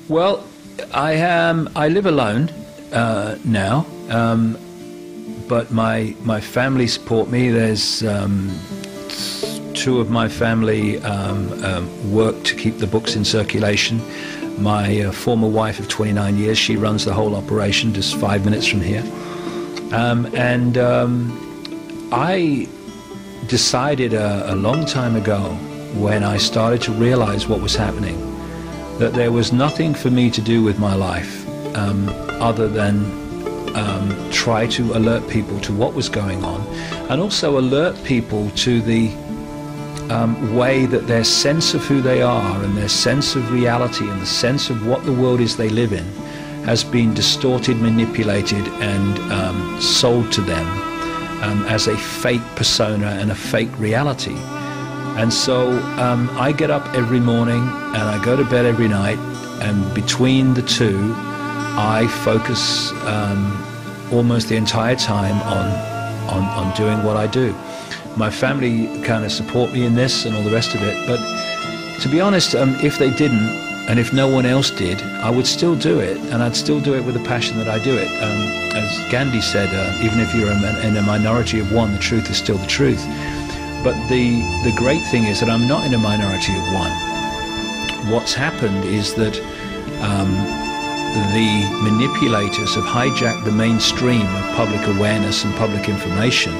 Well, I live alone now, but my family support me. There's two of my family work to keep the books in circulation. My former wife of 29 years, she runs the whole operation, just 5 minutes from here. I decided a long time ago, when I started to realize what was happening, that there was nothing for me to do with my life other than try to alert people to what was going on, and also alert people to the way that their sense of who they are and their sense of reality and the sense of what the world is they live in has been distorted, manipulated, and sold to them as a fake persona and a fake reality. And so I get up every morning and I go to bed every night, and between the two I focus almost the entire time on doing what I do. My family kind of support me in this and all the rest of it, but to be honest, if they didn't, and if no one else did, I would still do it, and I'd still do it with the passion that I do it. As Gandhi said, even if you're in a minority of one, the truth is still the truth. But the great thing is that I'm not in a minority of one. What's happened is that the manipulators have hijacked the mainstream of public awareness and public information.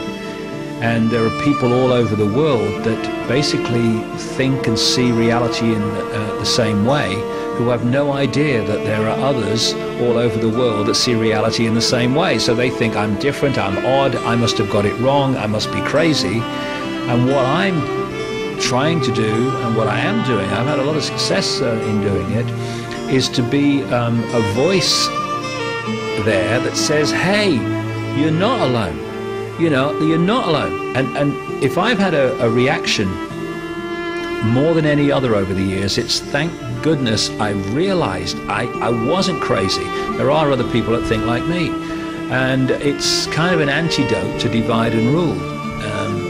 And there are people all over the world that basically think and see reality in the same way, who have no idea that there are others all over the world that see reality in the same way. So they think, I'm different, I'm odd, I must have got it wrong, I must be crazy. And what I'm trying to do, and what I am doing, I've had a lot of success in doing it, is to be a voice there that says, hey, you're not alone. You know, you're not alone. And if I've had a reaction more than any other over the years, it's thank goodness I realized I wasn't crazy. There are other people that think like me. And it's kind of an antidote to divide and rule.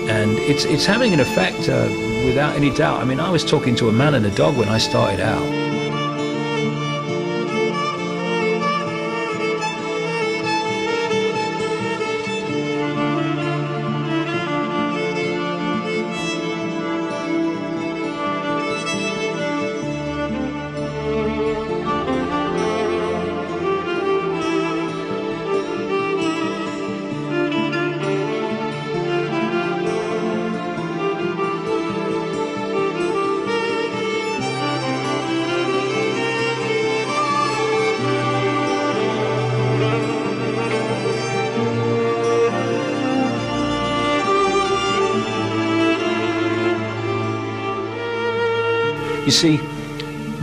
And it's having an effect without any doubt. I mean, I was talking to a man and a dog when I started out. You see,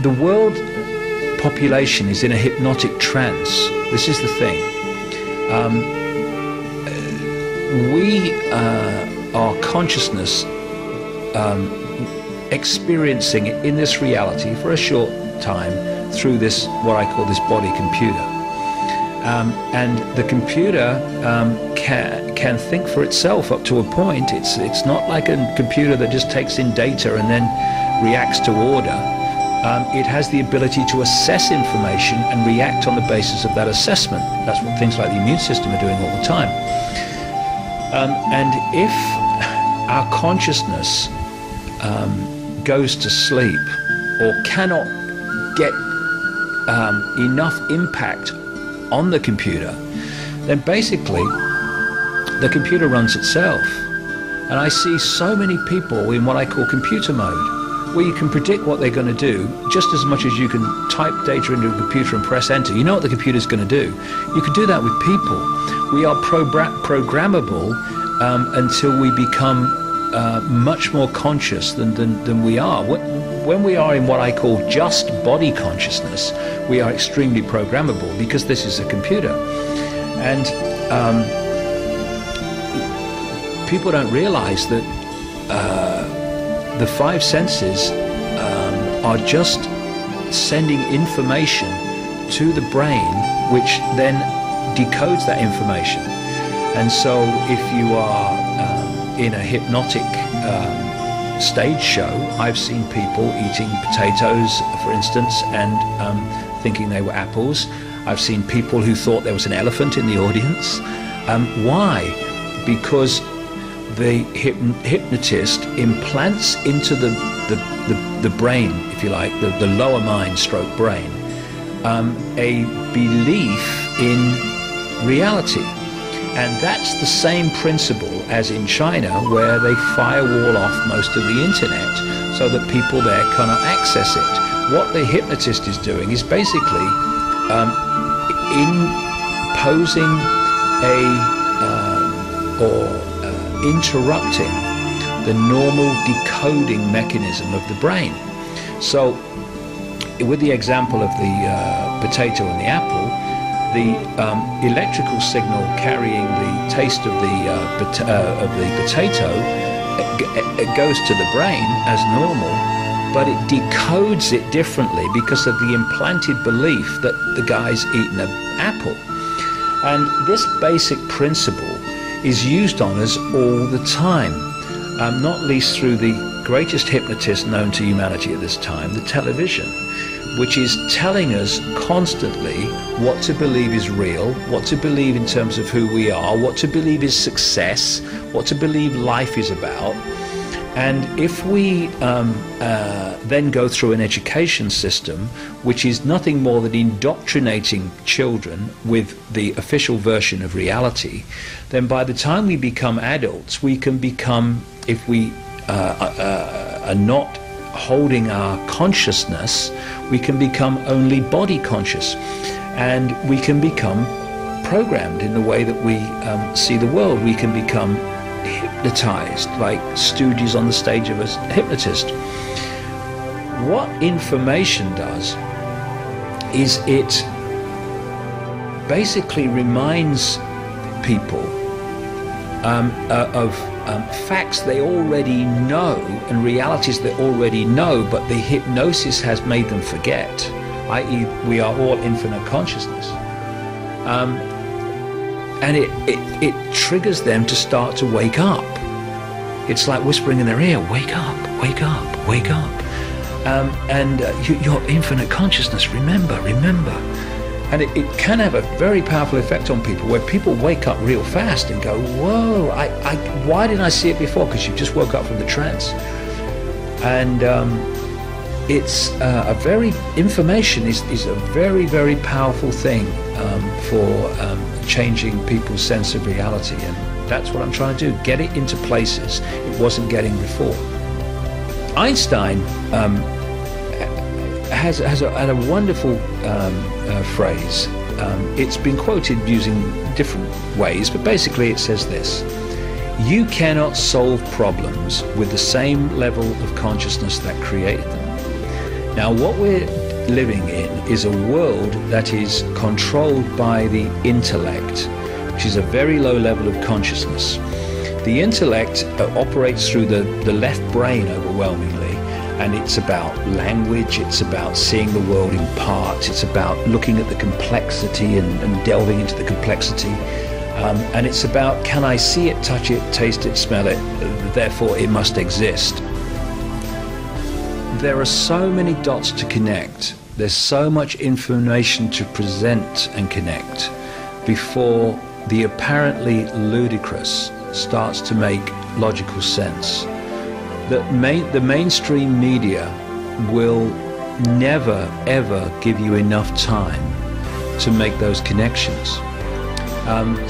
the world population is in a hypnotic trance. This is the thing. Our consciousness experiencing it in this reality for a short time through this, what I call this body computer. And the computer can think for itself up to a point. It's not like a computer that just takes in data and then reacts to order. It has the ability to assess information and react on the basis of that assessment. That's what things like the immune system are doing all the time. And if our consciousness goes to sleep or cannot get enough impact on the computer, then basically the computer runs itself. And I see so many people in what I call computer mode, where you can predict what they're going to do just as much as you can type data into a computer and press enter. You know what the computer's going to do. You can do that with people. We are programmable until we become much more conscious than we are. When we are in what I call just body consciousness, we are extremely programmable because this is a computer. And people don't realize that the five senses are just sending information to the brain, which then decodes that information. And so if you are in a hypnotic stage show, I've seen people eating potatoes, for instance, and thinking they were apples. I've seen people who thought there was an elephant in the audience. Why? Because the hypnotist implants into the brain, if you like, the lower mind stroke brain, a belief in reality. And that's the same principle as in China, where they firewall off most of the internet so that people there cannot access it. What the hypnotist is doing is basically imposing interrupting the normal decoding mechanism of the brain. So with the example of the potato and the apple, the electrical signal carrying the taste of the potato, it goes to the brain as normal, but it decodes it differently because of the implanted belief that the guy's eaten an apple. And this basic principle is used on us all the time, not least through the greatest hypnotist known to humanity at this time, the television, which is telling us constantly what to believe is real, what to believe in terms of who we are, what to believe is success, what to believe life is about. And if we then go through an education system which is nothing more than indoctrinating children with the official version of reality, then by the time we become adults, we can become, if we are not holding our consciousness, we can become only body conscious, and we can become programmed in the way that we see the world. We can become hypnotized, like Stooges on the stage of a hypnotist. What information does is it basically reminds people of facts they already know and realities they already know, but the hypnosis has made them forget, i.e. we are all infinite consciousness. And it triggers them to start to wake up. It's like whispering in their ear, wake up, wake up, wake up. Your infinite consciousness, remember. And it can have a very powerful effect on people, where people wake up real fast and go, whoa, why didn't I see it before? Because you just woke up from the trance. And information is a very, very powerful thing for changing people's sense of reality. And that's what I'm trying to do, get it into places it wasn't getting before. Einstein has a wonderful phrase. It's been quoted using different ways, but basically it says this: you cannot solve problems with the same level of consciousness that created them. Now, what we're living in is a world that is controlled by the intellect, which is a very low level of consciousness. The intellect operates through the left brain overwhelmingly, and it's about language, it's about seeing the world in parts, it's about looking at the complexity and delving into the complexity, and it's about, can I see it, touch it, taste it, smell it, therefore it must exist. There are so many dots to connect, there's so much information to present and connect before the apparently ludicrous starts to make logical sense. The mainstream media will never ever give you enough time to make those connections.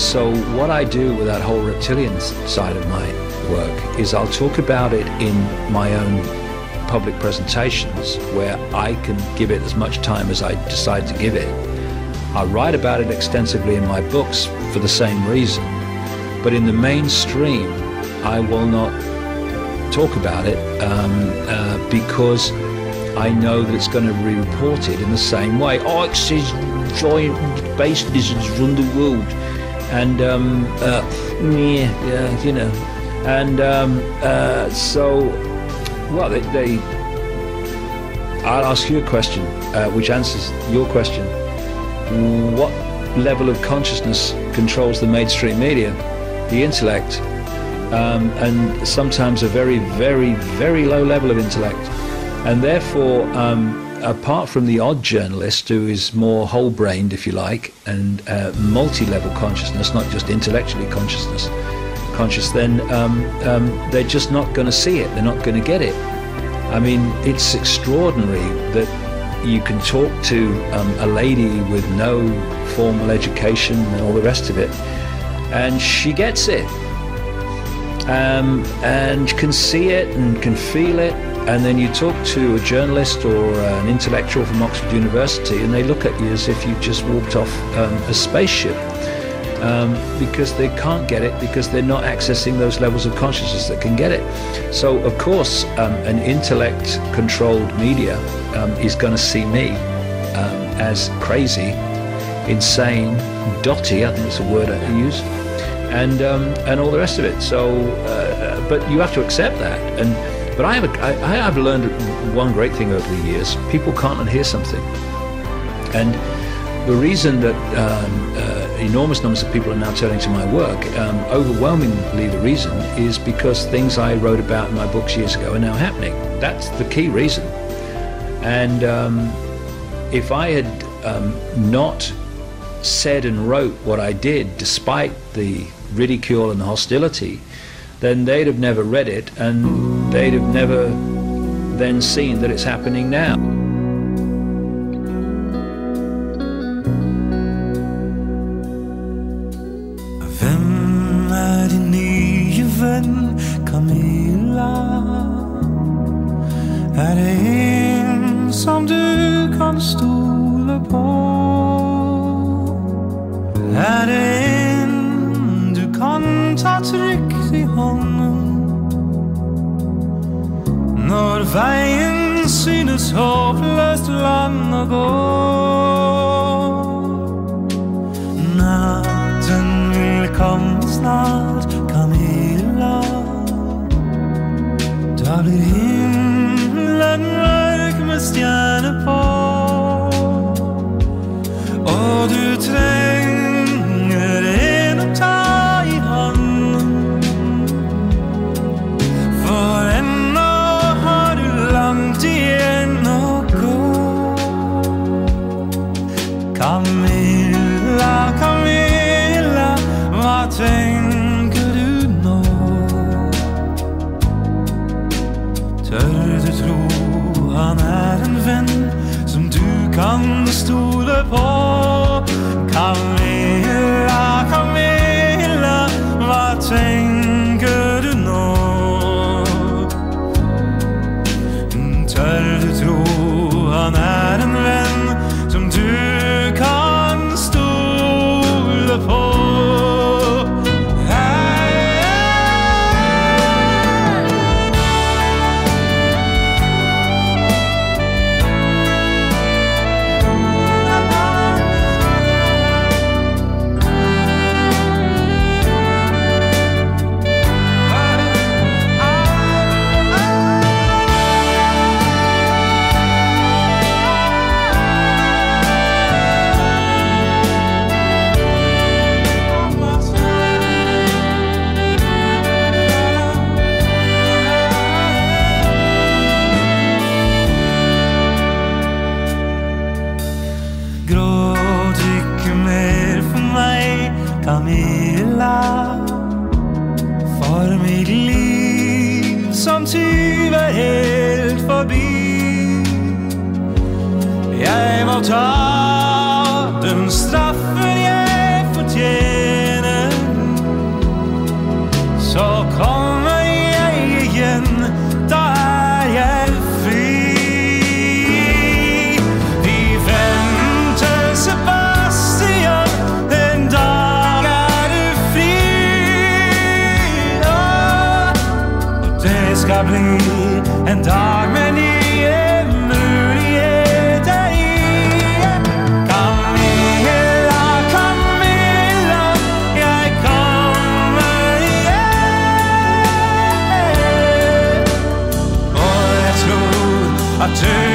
So what I do with that whole reptilian side of my work is I'll talk about it in my own public presentations, where I can give it as much time as I decide to give it. I write about it extensively in my books for the same reason, but in the mainstream I will not talk about it because I know that it's going to be reported in the same way. Oh, it says giant space lizards run the world, and you know, and so, well, I'll ask you a question which answers your question. What level of consciousness controls the mainstream media? The intellect, and sometimes a very, very, very low level of intellect. And therefore, apart from the odd journalist who is more whole-brained, if you like, and multi-level consciousness, not just intellectually conscious, then they're just not going to see it. They're not going to get it. I mean, it's extraordinary that you can talk to a lady with no formal education and all the rest of it, and she gets it, and can see it and can feel it. And then you talk to a journalist or an intellectual from Oxford University, and they look at you as if you just walked off a spaceship, because they can't get it, because they're not accessing those levels of consciousness that can get it. So, of course, an intellect-controlled media is going to see me as crazy, insane, dotty, I think that's a word I use, and all the rest of it. So, but you have to accept that. But I have learned one great thing over the years: people can't unhear something, and the reason that enormous numbers of people are now turning to my work, overwhelmingly the reason is because things I wrote about in my books years ago are now happening. That's the key reason. And if I had not said and wrote what I did, despite the ridicule and the hostility, then they'd have never read it, and they'd have never then seen that it's happening now. Hvem din nye ven, Kamilla? Det en som du kan stole på? Det en du kan ta trygt i hånden når veien synes håpløst lang å gå? Natten vil komme snart, Kamilla. Da blir himmelen mørk med stjerner på, og du trenger en å ta i hånden, for ennå har du langt igjen å gå. Kamilla, Kamilla, hva tenker du nå? Tør du tro han en venn som du kan stole på? Kamilla, Kamilla, hva tenker du nå? Tør du tro han en venn som du kan stole på? Kamilla, for mitt liv som Tyven helt forbi. Jeg må ta den straffen jeg fortjener, så kommer jeg igjen, da jeg fri. Vi venter Sebastian, en dag skal bli en dag med nye muligheter i. Kamilla, Kamilla, jeg kommer igjen, og jeg tror at du